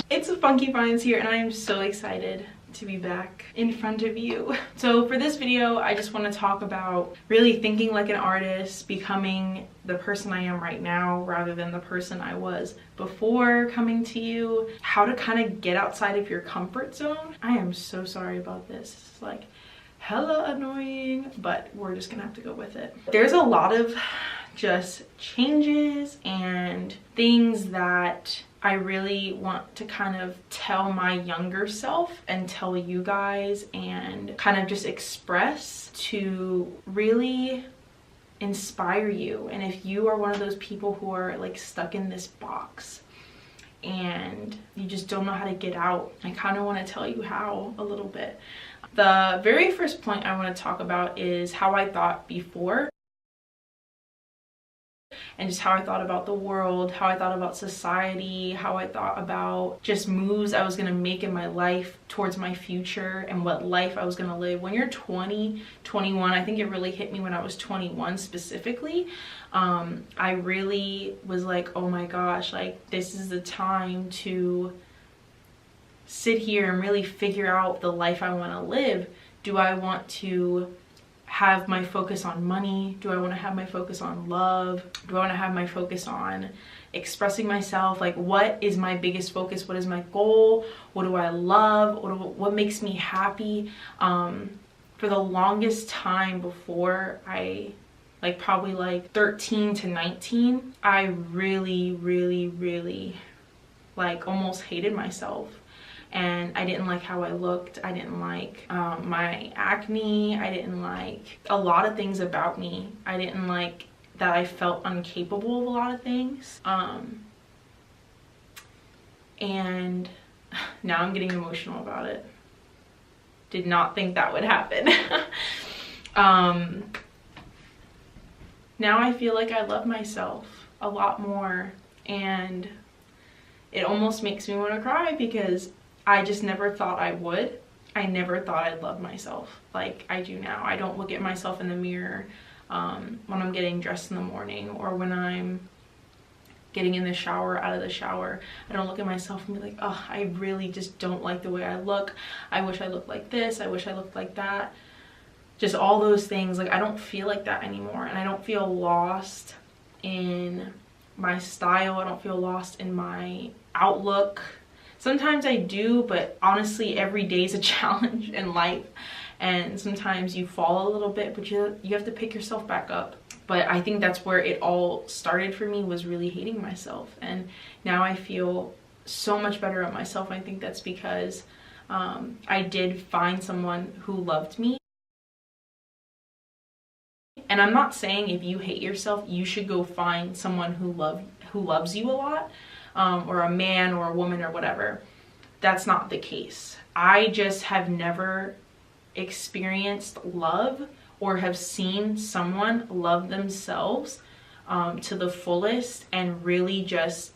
It's Funky Vines here, and I am so excited to be back in front of you. So for this video, I just want to talk about really thinking like an artist, becoming the person I am right now rather than the person I was before coming to you, how to kind of get outside of your comfort zone. I am so sorry about this. It's like hella annoying, but we're just gonna have to go with it. There's a lot of just changes and things that I really want to kind of tell my younger self and tell you guys and kind of just express to really inspire you. And if you are one of those people who are like stuck in this box and you just don't know how to get out, I kind of want to tell you how a little bit. The very first point I want to talk about is how I thought before, and just how I thought about the world, how I thought about society, how I thought about just moves I was gonna make in my life towards my future and what life I was gonna live. When you're 20, 21, I think it really hit me when I was 21 specifically. I really was like, oh my gosh, like this is the time to sit here and really figure out the life I wanna live. Do I want to have my focus on money? Do I want to have my focus on love? Do I want to have my focus on expressing myself? Like, what is my biggest focus? What is my goal? What do I love? What makes me happy? For the longest time before I, like probably like 13 to 19, I really like almost hated myself. And I didn't like how I looked. I didn't like my acne. I didn't like a lot of things about me. I didn't like that I felt incapable of a lot of things. And now I'm getting emotional about it. Did not think that would happen. Now I feel like I love myself a lot more, and it almost makes me want to cry because I just never thought I would. I never thought I'd love myself like I do now. I don't look at myself in the mirror when I'm getting dressed in the morning or when I'm getting in the shower, out of the shower. I don't look at myself and be like, oh, I really just don't like the way I look. I wish I looked like this. I wish I looked like that. Just all those things. Like, I don't feel like that anymore. And I don't feel lost in my style. I don't feel lost in my outlook. Sometimes I do, but honestly, every day is a challenge in life. And sometimes you fall a little bit, but you have to pick yourself back up. But I think that's where it all started for me, was really hating myself. And now I feel so much better about myself. I think that's because I did find someone who loved me. And I'm not saying if you hate yourself, you should go find someone who loves you a lot. Or a man or a woman or whatever. That's not the case. I just have never experienced love or have seen someone love themselves to the fullest and really just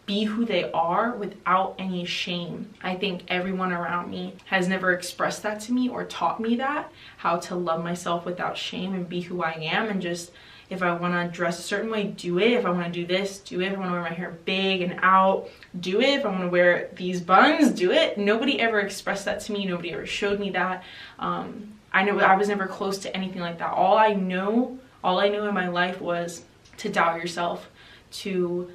be who they are without any shame. I think everyone around me has never expressed that to me or taught me that, how to love myself without shame and be who I am, and just, if I want to dress a certain way, do it. If I want to do this, do it. If I want to wear my hair big and out, do it. If I want to wear these buns, do it. Nobody ever expressed that to me. Nobody ever showed me that. I know I was never close to anything like that. All I knew in my life was to doubt yourself, to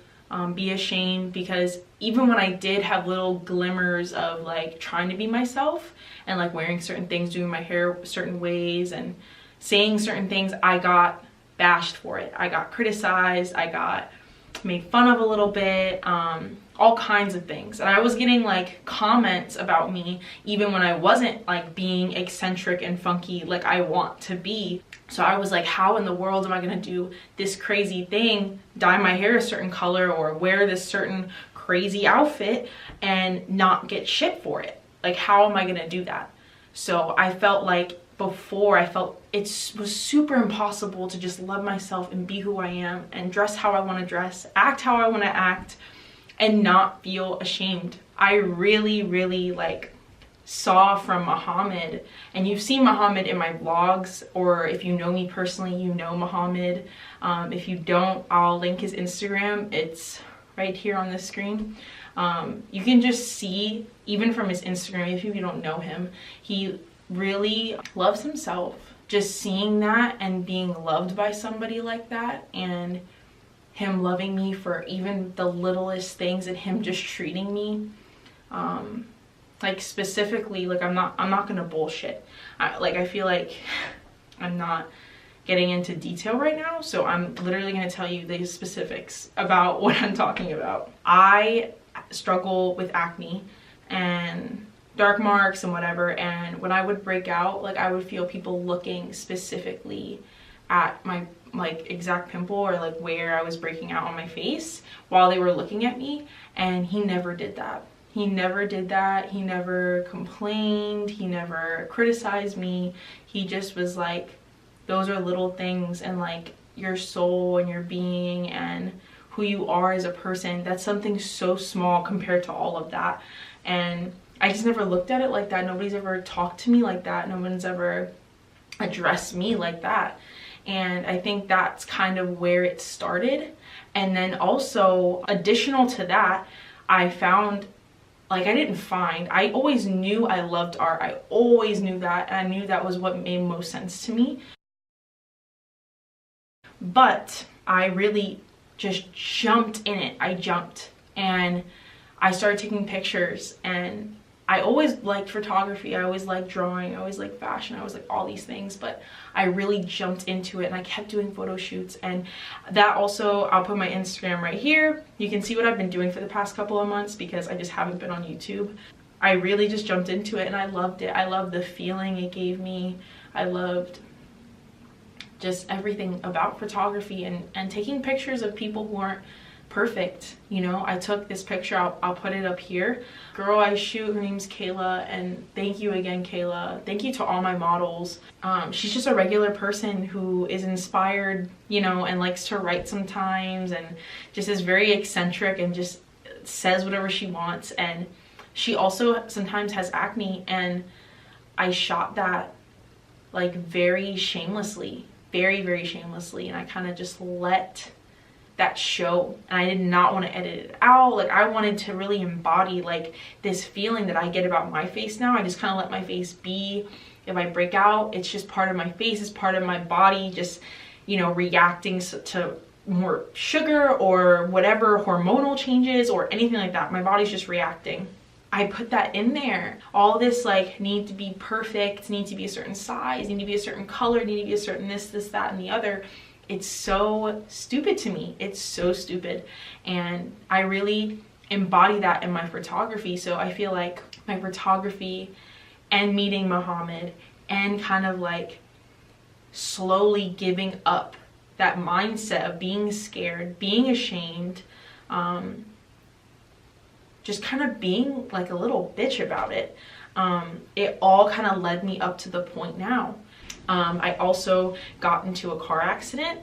be ashamed, because even when I did have little glimmers of like trying to be myself and like wearing certain things, doing my hair certain ways and saying certain things, I got bashed for it. I got criticized. I got made fun of a little bit, all kinds of things. And I was getting like comments about me even when I wasn't like being eccentric and funky like I want to be. So I was like, how in the world am I gonna do this crazy thing, dye my hair a certain color or wear this certain crazy outfit and not get shit for it? Like, how am I gonna do that? So I felt like before, I felt it was super impossible to just love myself and be who I am and dress how I want to dress, act how I want to act, and not feel ashamed. I really like saw from Muhammad, and you've seen Muhammad in my vlogs, or if you know me personally, you know Muhammad. If you don't, I'll link his Instagram. It's right here on the screen. You can just see, even from his Instagram, if you don't know him, he really loves himself. Just seeing that and being loved by somebody like that, and him loving me for even the littlest things, and him just treating me like specifically, like I'm not gonna bullshit. I feel like I'm not getting into detail right now, so I'm literally gonna tell you the specifics about what I'm talking about. I struggle with acne and dark marks and whatever, and when I would break out, like I would feel people looking specifically at my like exact pimple, or like where I was breaking out on my face while they were looking at me, and he never did that. He never did that. He never complained. He never criticized me. He just was like, those are little things, and like your soul and your being and who you are as a person, that's something so small compared to all of that. And I just never looked at it like that. Nobody's ever talked to me like that. No one's ever addressed me like that. And I think that's kind of where it started. And then also, additional to that, I found, like I always knew I loved art. I always knew that, and I knew that was what made most sense to me. But I really just jumped in it. I jumped and I started taking pictures, and I always liked photography. I always liked drawing. I always liked fashion. I always liked all these things, but I really jumped into it, and I kept doing photo shoots. And that also, I'll put my Instagram right here. You can see what I've been doing for the past couple of months because I just haven't been on YouTube. I really just jumped into it, and I loved it. I loved the feeling it gave me. I loved just everything about photography and taking pictures of people who aren't perfect. You know, I took this picture, I'll put it up here. Girl I shoot, her name's Kayla, and thank you again, Kayla. Thank you to all my models. She's just a regular person who is inspired, you know, and likes to write sometimes, and just is very eccentric and just says whatever she wants. And she also sometimes has acne, and I shot that like very shamelessly, very shamelessly, and I kind of just let that show, and I did not want to edit it out. Like I wanted to really embody like this feeling that I get about my face now. I just kind of let my face be. If I break out, it's just part of my face, it's part of my body, just, you know, reacting to more sugar or whatever hormonal changes or anything like that. My body's just reacting. I put that in there. All this like need to be perfect, need to be a certain size, need to be a certain color, need to be a certain this, that, and the other. It's so stupid to me. It's so stupid. And I really embody that in my photography. So I feel like my photography and meeting Muhammad and kind of like slowly giving up that mindset of being scared, being ashamed, just kind of being like a little bitch about it. It all kind of led me up to the point now. I also got into a car accident,